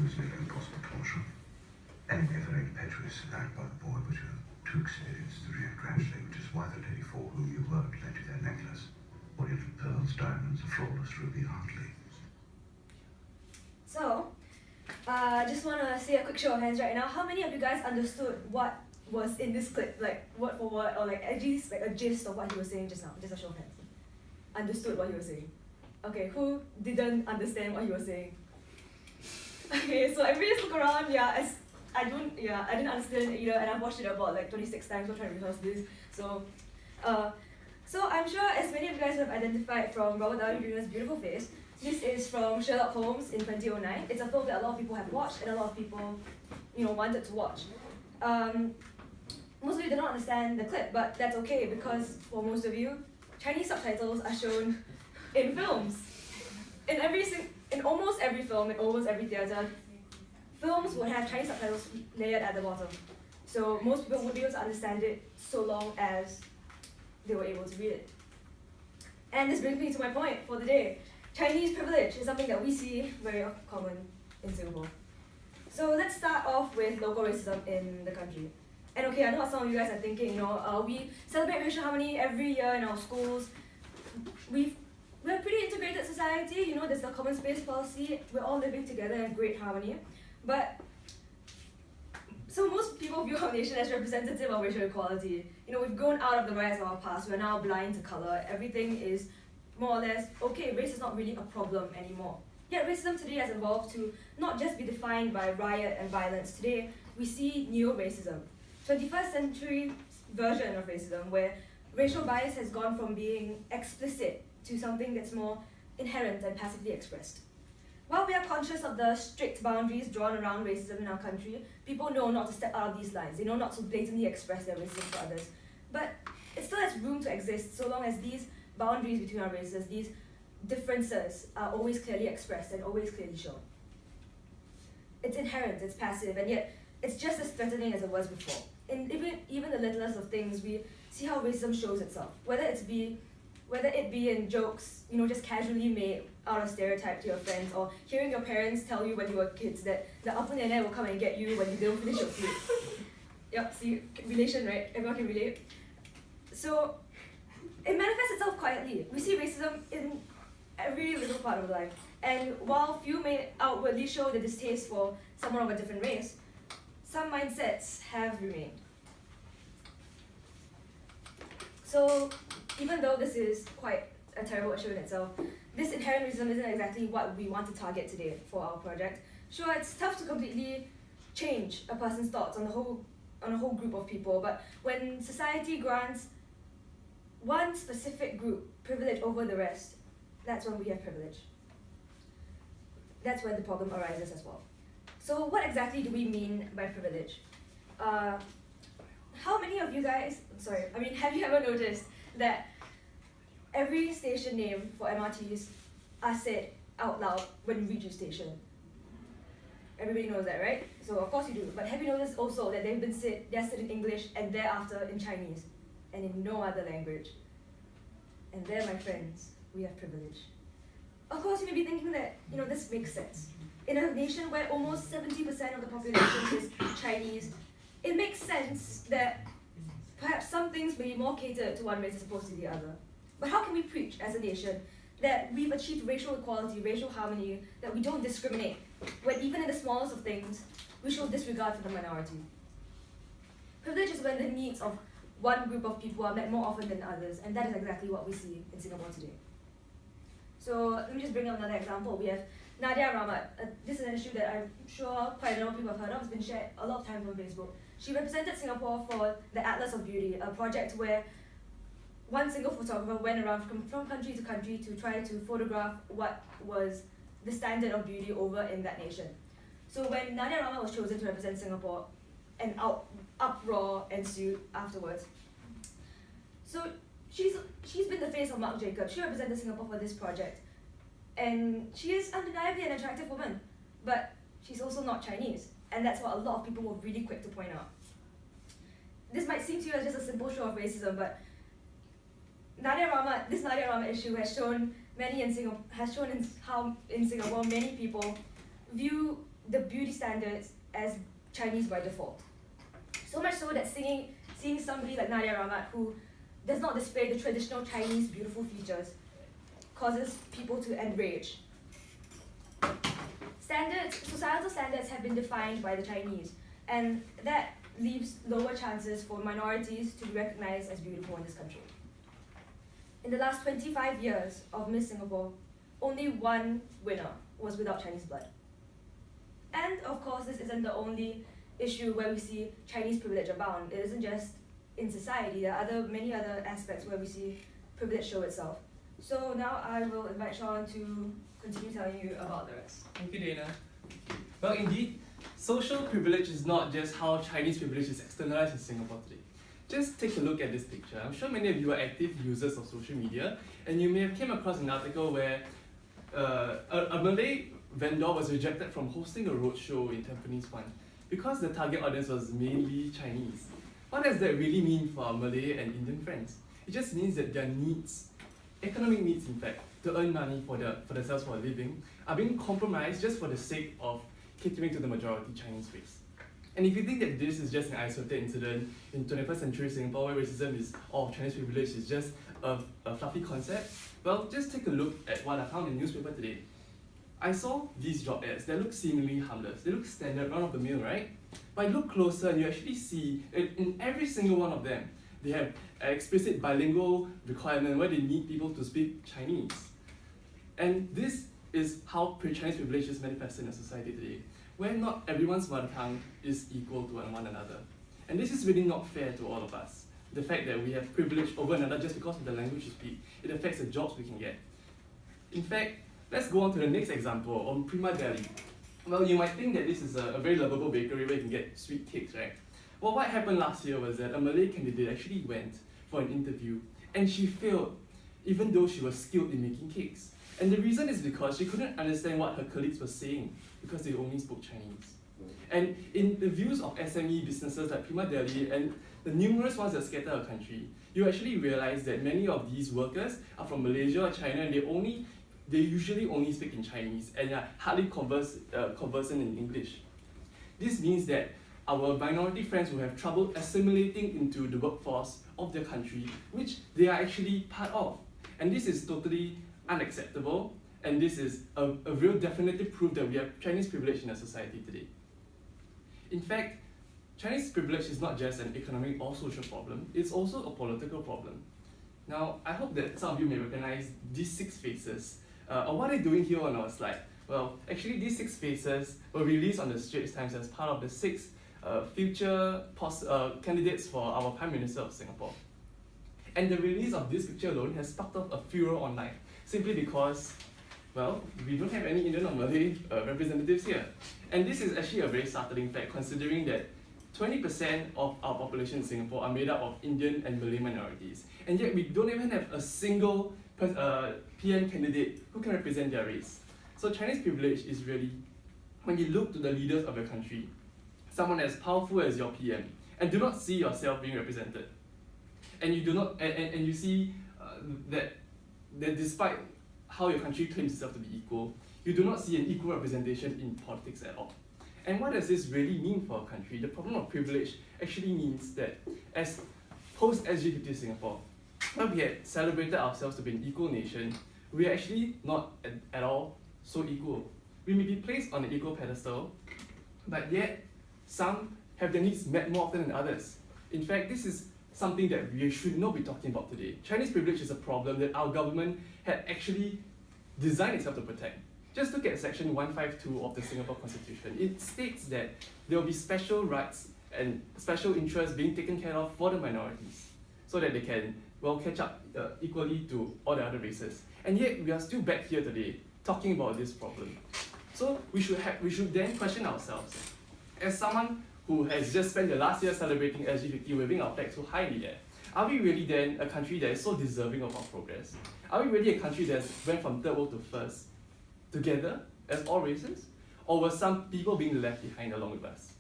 he was making impossible torture. Anyway, a very impetuous act by the boy, but you're too experienced to react rashly, which is why the lady for whom you worked lent you that necklace. Oriental pearls, diamonds, a flawless ruby hardly. So, just want to say a quick show of hands right now. How many of you guys understood what was in this clip, like word for word, or like at least like a gist of what he was saying just now? Just a show of hands. Understood what he was saying. Okay, who didn't understand what he was saying? Okay, so everybody just look around. Yeah, I didn't understand it either, and I've watched it about like 26 times. So trying to rehearse this. So I'm sure as many of you guys have identified from Robert Downey Jr.'s beautiful face, this is from Sherlock Holmes in 2009. It's a film that a lot of people have watched and a lot of people, wanted to watch. Most of you did not understand the clip, but that's okay because for most of you, Chinese subtitles are shown in films. In almost every film, in almost every theatre, films would have Chinese subtitles layered at the bottom. So most people would be able to understand it so long as they were able to read it. And this brings me to my point for the day. Chinese privilege is something that we see very common in Singapore. So let's start off with local racism in the country. And okay, I know what some of you guys are thinking, we celebrate racial harmony every year in our schools. We're a pretty integrated society, there's the common space policy, we're all living together in great harmony. But, so most people view our nation as representative of racial equality. We've grown out of the riots of our past, we're now blind to color, everything is more or less, okay, race is not really a problem anymore. Yet racism today has evolved to not just be defined by riot and violence. Today, we see neo-racism, 21st century version of racism, where racial bias has gone from being explicit to something that's more inherent and passively expressed. While we are conscious of the strict boundaries drawn around racism in our country, people know not to step out of these lines. They know not to blatantly express their racism to others. But it still has room to exist so long as these boundaries between our races, these differences are always clearly expressed and always clearly shown. It's inherent, it's passive, and yet it's just as threatening as it was before. In even the littlest of things, we see how racism shows itself. Whether it be in jokes, just casually made out of stereotype to your friends, or hearing your parents tell you when you were kids that the Apa Nenek will come and get you when you don't finish your food. Yep, see, relation, right? Everyone can relate. So, it manifests itself quietly. We see racism in every little part of life. And while few may outwardly show the distaste for someone of a different race, some mindsets have remained. So, even though this is quite a terrible issue in itself, this inherent racism isn't exactly what we want to target today for our project. Sure, it's tough to completely change a person's thoughts on a whole group of people, but when society grants one specific group privilege over the rest, that's when we have privilege. That's when the problem arises as well. So what exactly do we mean by privilege? How many of you guys, have you ever noticed that every station name for MRTs are said out loud when you reach your station? Everybody knows that, right? So of course you do. But have you noticed also that they're said in English and thereafter in Chinese and in no other language? And there, my friends, we have privilege. Of course, you may be thinking that, this makes sense. In a nation where almost 70% of the population is Chinese, it makes sense that perhaps some things may be more catered to one race as opposed to the other. But how can we preach as a nation that we've achieved racial equality, racial harmony, that we don't discriminate, when even in the smallest of things, we show disregard for the minority? Privilege is when the needs of one group of people are met more often than others, and that is exactly what we see in Singapore today. So let me just bring up another example. We have Nadia Rahmat. This is an issue that I'm sure quite a lot of people have heard of. It's been shared a lot of times on Facebook. She represented Singapore for the Atlas of Beauty, a project where one single photographer went around from country to country to try to photograph what was the standard of beauty over in that nation. So when Nadia Rahmat was chosen to represent Singapore, an uproar ensued afterwards. So she's been the face of Marc Jacobs. She represented Singapore for this project. And she is undeniably an attractive woman, but she's also not Chinese. And that's what a lot of people were really quick to point out. This might seem to you as just a simple show of racism, but this Nadia Rahmat issue has shown how in Singapore many people view the beauty beauty standards as Chinese by default. So much so that seeing somebody like Nadia Ramat, who does not display the traditional Chinese beautiful features, causes people to enrage. Societal standards have been defined by the Chinese, and that leaves lower chances for minorities to be recognized as beautiful in this country. In the last 25 years of Miss Singapore, only one winner was without Chinese blood. And of course, this isn't the only issue where we see Chinese privilege abound. It isn't just in society. There are many other aspects where we see privilege show itself. So now I will invite Sean to continue telling you about the rest. Thank you, Dana. Well, indeed, social privilege is not just how Chinese privilege is externalized in Singapore today. Just take a look at this picture. I'm sure many of you are active users of social media, and you may have came across an article where a Malay vendor was rejected from hosting a roadshow in Tampines 1 because the target audience was mainly Chinese. What does that really mean for our Malay and Indian friends? It just means that their needs, economic needs in fact, to earn money for themselves for a living, are being compromised just for the sake of catering to the majority Chinese race. And if you think that this is just an isolated incident in 21st century Singapore where racism or Chinese privilege is just a fluffy concept, well, just take a look at what I found in the newspaper today. I saw these job ads that look seemingly harmless. They look standard, run of the mill, right? But look closer and you actually see that in every single one of them, they have an explicit bilingual requirement where they need people to speak Chinese. And this is how Chinese privilege is manifested in a society today, where not everyone's mother tongue is equal to one another. And this is really not fair to all of us. The fact that we have privilege over another just because of the language we speak, it affects the jobs we can get. In fact, let's go on to the next example on Prima Deli. Well, you might think that this is a very lovable bakery where you can get sweet cakes, right? Well, what happened last year was that a Malay candidate actually went for an interview and she failed, even though she was skilled in making cakes. And the reason is because she couldn't understand what her colleagues were saying because they only spoke Chinese. And in the views of SME businesses like Prima Deli and the numerous ones that scatter our country, you actually realize that many of these workers are from Malaysia or China and they usually only speak in Chinese and are hardly conversant in English. This means that our minority friends will have trouble assimilating into the workforce of their country, which they are actually part of. And this is totally unacceptable, and this is a real definitive proof that we have Chinese privilege in our society today. In fact, Chinese privilege is not just an economic or social problem, it's also a political problem. Now, I hope that some of you may recognize these 6 faces. What I'm doing here on our slide, well, actually these 6 faces were released on the Straits Times as part of the 6 future candidates for our Prime Minister of Singapore. And the release of this picture alone has sparked off a furor online, simply because, well, we don't have any Indian or Malay representatives here. And this is actually a very startling fact, considering that 20% of our population in Singapore are made up of Indian and Malay minorities. And yet we don't even have a single PM candidate who can represent their race. So Chinese privilege is really, when you look to the leaders of your country, someone as powerful as your PM, and do not see yourself being represented. And you do not, and you see that despite how your country claims itself to be equal, you do not see an equal representation in politics at all. And what does this really mean for our country? The problem of privilege actually means that as post-SG50 Singapore, when we had celebrated ourselves to be an equal nation, we are actually not at all so equal. We may be placed on an equal pedestal, but yet some have their needs met more often than others. In fact, this is something that we should not be talking about today. Chinese privilege is a problem that our government had actually designed itself to protect. Just look at section 152 of the Singapore Constitution. It states that there will be special rights and special interests being taken care of for the minorities so that they can, well, catch up equally to all the other races. And yet we are still back here today talking about this problem. So we should then question ourselves. As someone who has just spent the last year celebrating SG50, waving our flag so high in the air, are we really then a country that is so deserving of our progress? Are we really a country that went from third world to first together as all races? Or were some people being left behind along with us?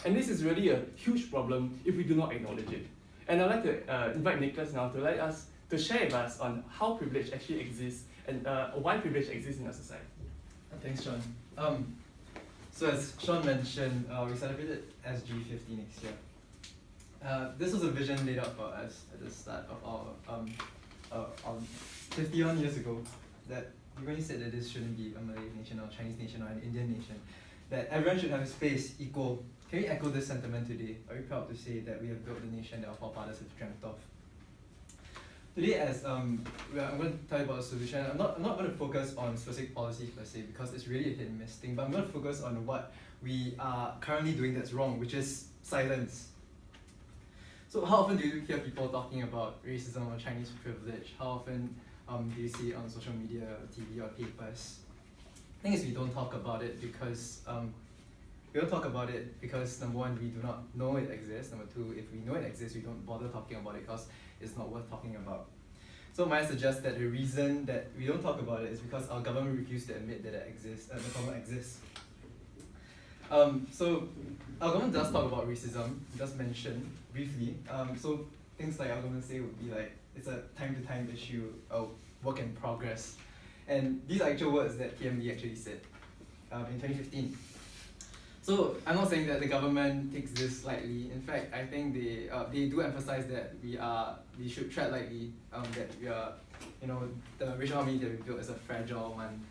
And this is really a huge problem if we do not acknowledge it. And I'd like to invite Nicholas now to share with us on how privilege actually exists and why privilege exists in our society. Thanks, John. So as Sean mentioned, we celebrated SG50 next year. This was a vision laid out for us at the start of our 51 years ago, that we really said that this shouldn't be a Malay nation or a Chinese nation or an Indian nation, that everyone should have a space equal. Can we echo this sentiment today? Are we proud to say that we have built the nation that our forefathers have dreamt of? Today, as I'm going to tell you about a solution. I'm not going to focus on specific policies per se, because it's really a hit and miss thing, but I'm going to focus on what we are currently doing that's wrong, which is silence. So how often do you hear people talking about racism or Chinese privilege? How often do you see it on social media, or TV, or papers? The thing is, we don't talk about it because number one, we do not know it exists. Number two, if we know it exists, we don't bother talking about it because it's not worth talking about. So might suggest that the reason that we don't talk about it is because our government refused to admit that it exists, the problem exists. So our government does talk about racism, just mention briefly. So things like our government say would be like, it's a time-to-time issue, a work in progress. And these are actual words that PMD actually said in 2015. So I'm not saying that the government takes this lightly. In fact, I think they do emphasize that we should tread lightly, that we are, the racial harmony that we built is a fragile one.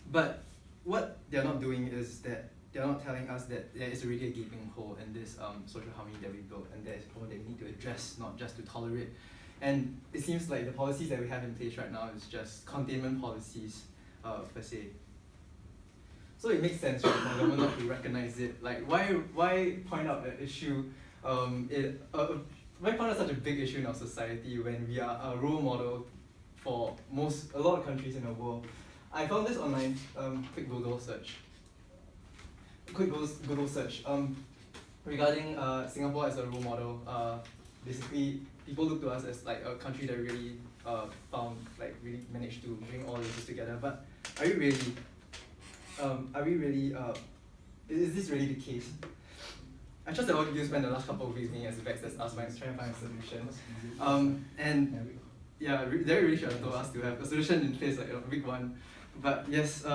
But what they're not doing is that they're not telling us that there is already a gaping hole in this social harmony that we built, and there's a problem that we need to address, not just to tolerate. And it seems like the policies that we have in place right now is just containment policies per se. So it makes sense, right, for the government not to recognize it. Like, why point out an issue? Why point out such a big issue in our society when we are a role model for a lot of countries in the world? I found this online. Quick Google search. Regarding Singapore as a role model. Basically, people look to us as like a country that really really managed to bring all of this together. But are we really? Is this really the case? I trust that all of you spent the last couple of weeks being as vexed as us trying to find a solution. And yeah, they really should have told us to have a solution in place like week one. But yes,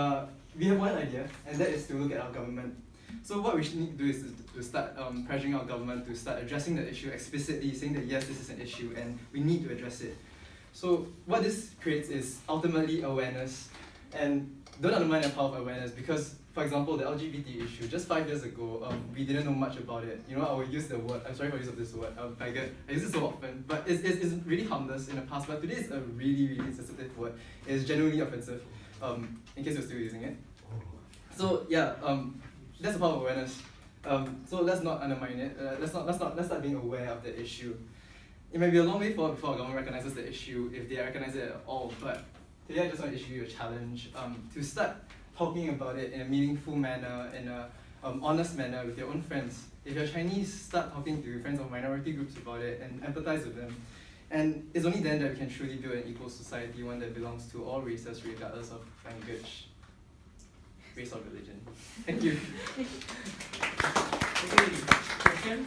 we have one idea, and that is to look at our government. So what we should need to do is to start pressuring our government to start addressing the issue explicitly, saying that yes, this is an issue and we need to address it. So what this creates is ultimately awareness, and don't undermine the power of awareness, because, for example, the LGBT issue, just 5 years ago, we didn't know much about it. I would use the word, I'm sorry for the use of this word, faggot. I use it so often, but it's really harmless in the past, but today it's a really, really sensitive word. It's genuinely offensive, in case you're still using it. So yeah, that's the power of awareness. So let's not undermine it. Let's start being aware of the issue. It may be a long way forward before our government recognizes the issue, if they recognize it at all, but today I just want to issue you a challenge to start talking about it in a meaningful manner, in a honest manner with your own friends. If you're Chinese, start talking to your friends of minority groups about it and empathize with them. And it's only then that we can truly build an equal society, one that belongs to all races regardless of language, race, or religion. Thank you. Okay, question?